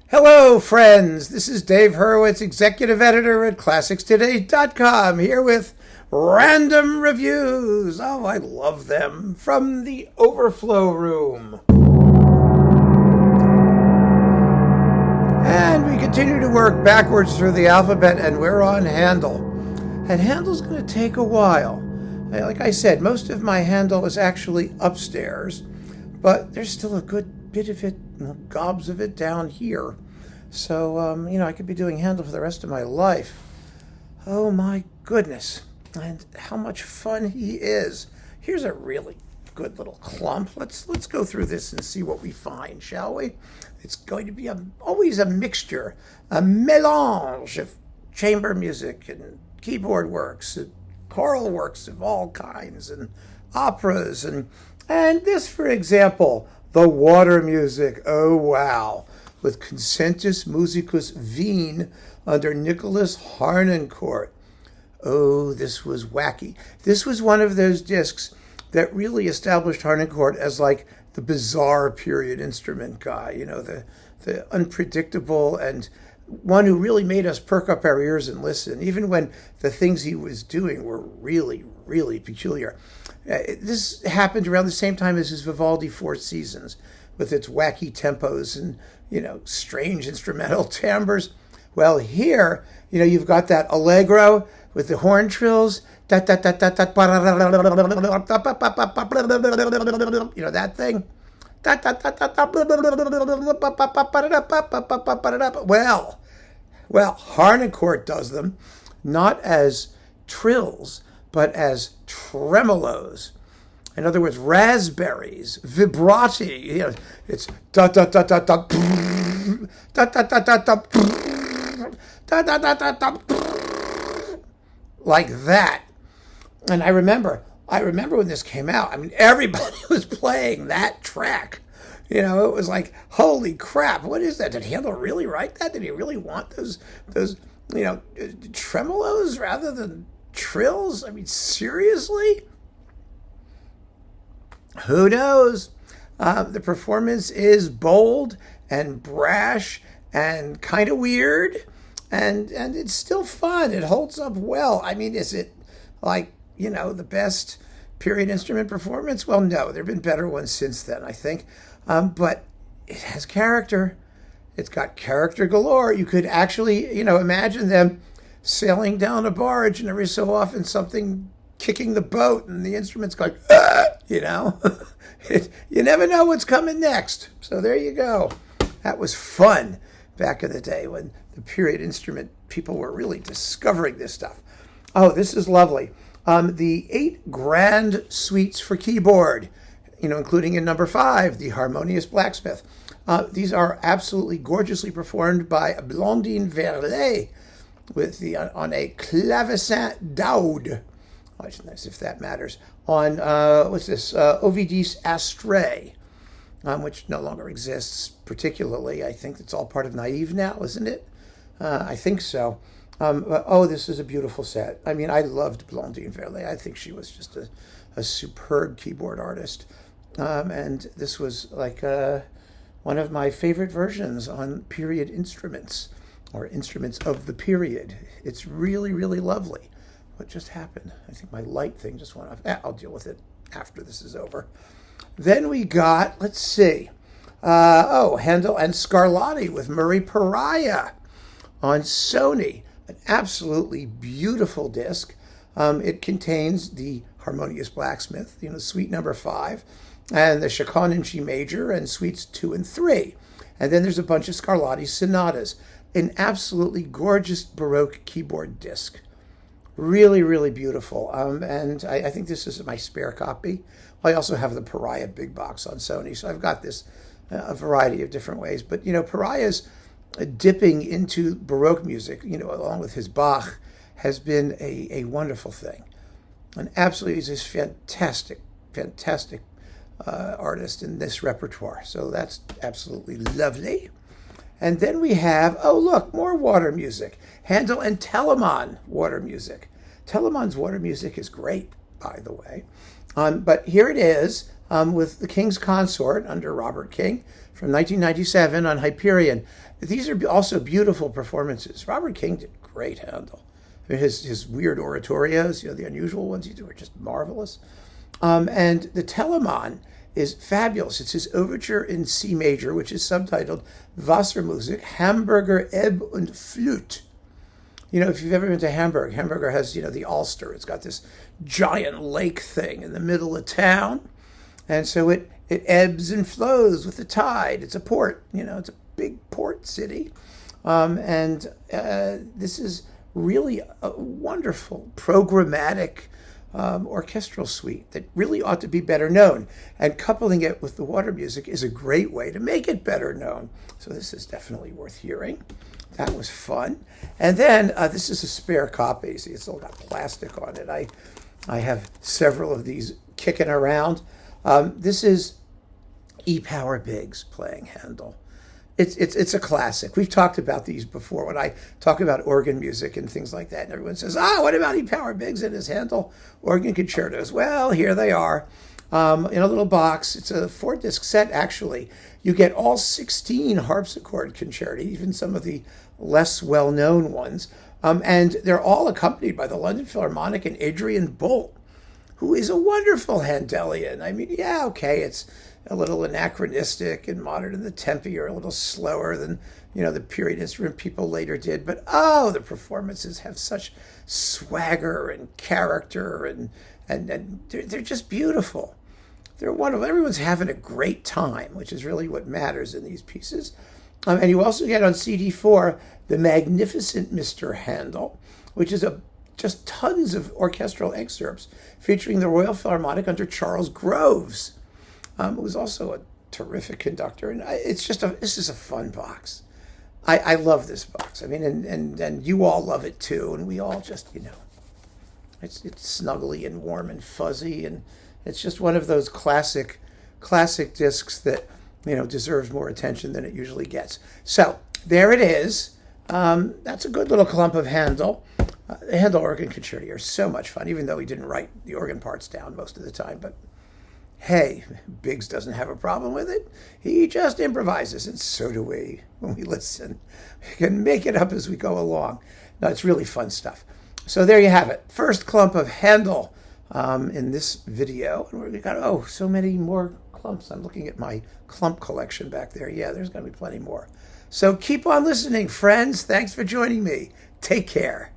Hello, friends. This is Dave Hurwitz, executive editor at ClassicsToday.com, here with random reviews. Oh, I love them. From the Overflow room. And we continue to work backwards through the alphabet, and we're on Handel. And Handel's going to take a while. Like I said, most of my Handel is actually upstairs, but there's still a good bit of it, gobs of it down here. So, I could be doing Handel for the rest of my life. Oh my goodness. And how much fun he is. Here's a really good little clump. Let's go through this and see what we find, shall we? It's going to be always a mixture, a mélange of chamber music and keyboard works, and choral works of all kinds, and operas, and this, for example, the water music. Oh, wow. With Concertos Musicus Wien under Nicholas Harnoncourt. Oh, this was wacky. This was one of those discs that really established Harnoncourt as like the bizarre period instrument guy, the unpredictable, and one who really made us perk up our ears and listen, even when the things he was doing were really, really peculiar. This happened around the same time as his Vivaldi Four Seasons, with its wacky tempos and, strange instrumental timbres. Well, here, you've got that allegro with the horn trills, that thing. Well, Harnoncourt does them not as trills, but as tremolos. In other words, raspberries, vibrati. It's da da da da da da da da da da da da da da da like that. And I remember when this came out. I mean, everybody was playing that track. It was like, holy crap! What is that? Did Handel really write that? Did he really want those tremolos rather than trills? I mean, seriously? Who knows? The performance is bold and brash and kind of weird, and it's still fun. It holds up well. I mean, is it like, the best period instrument performance? Well, no, there have been better ones since then, I think. But it has character. It's got character galore. You could actually, imagine them sailing down a barge, and every so often something kicking the boat and the instrument's going, you never know what's coming next. So there you go. That was fun back in the day when the period instrument people were really discovering this stuff. Oh, this is lovely. The 8 grand suites for keyboard, including in number 5, the Harmonious Blacksmith. These are absolutely gorgeously performed by Blandine Verlet on a clavecin d'Aude. That's nice if that matters. On, Ovidis Astray, which no longer exists particularly. I think it's all part of Naive now, isn't it? I think so. This is a beautiful set. I mean, I loved Blandine Verlet. I think she was just a superb keyboard artist. And this was like one of my favorite versions on period instruments, or instruments of the period. It's really, really lovely. What just happened? I think my light thing just went off. I'll deal with it after this is over. Then we got, let's see, Handel and Scarlatti with Murray Perahia on Sony. An absolutely beautiful disc. It contains the Harmonious Blacksmith, suite number 5, and the Chaconne in G major, and suites 2 and 3. And then there's a bunch of Scarlatti sonatas. An absolutely gorgeous Baroque keyboard disc. Really, really beautiful. And I think this is my spare copy. I also have the Perahia big box on Sony, so I've got this a variety of different ways. But, Perahia's dipping into Baroque music, along with his Bach, has been a wonderful thing. And absolutely, he's this fantastic artist in this repertoire. So that's absolutely lovely. And then we have, more water music. Handel and Telemann water music. Telemann's water music is great, by the way. But here it is with the King's Consort under Robert King from 1997 on Hyperion. these are also beautiful performances. Robert King did great Handel. I mean, his weird oratorios, the unusual ones he did were just marvelous. And the Telemann is fabulous. It's his overture in C major, which is subtitled Wassermusik, Hamburger Ebb und Flut. If you've ever been to Hamburg, Hamburg has, the Ulster. It's got this giant lake thing in the middle of town. And so it ebbs and flows with the tide. It's a port, it's a big port city. This is really a wonderful programmatic orchestral suite that really ought to be better known. And coupling it with the water music is a great way to make it better known. So this is definitely worth hearing. That was fun. And then this is a spare copy. See, it's all got plastic on it. I have several of these kicking around. This is E. Power Biggs playing Handel. It's a classic. We've talked about these before when I talk about organ music and things like that. And everyone says, what about E. Power Biggs and his Handel organ concertos? Well, here they are in a little box. It's a 4-disc set, actually. You get all 16 harpsichord concerti, even some of the less well-known ones. And they're all accompanied by the London Philharmonic and Adrian Bolt, who is a wonderful Handelian. I mean, yeah, okay, it's a little anachronistic and modern, and the tempi are a little slower than, the period instrument people later did. But, the performances have such swagger and character, and they're just beautiful. They're wonderful. Everyone's having a great time, which is really what matters in these pieces. And you also get on CD4 The Magnificent Mr. Handel, which is just tons of orchestral excerpts featuring the Royal Philharmonic under Charles Groves, who was also a terrific conductor. And this is a fun box. I love this box. I mean, and you all love it too. And we all just, it's snuggly and warm and fuzzy. And it's just one of those classic discs that, deserves more attention than it usually gets. So there it is. That's a good little clump of Handel. The Handel organ concerti are so much fun, even though he didn't write the organ parts down most of the time. But hey, Biggs doesn't have a problem with it. He just improvises, and so do we when we listen. We can make it up as we go along. No, it's really fun stuff. So there you have it. First clump of Handel in this video. And we got, so many more clumps. I'm looking at my clump collection back there. Yeah, there's going to be plenty more. So keep on listening, friends. Thanks for joining me. Take care.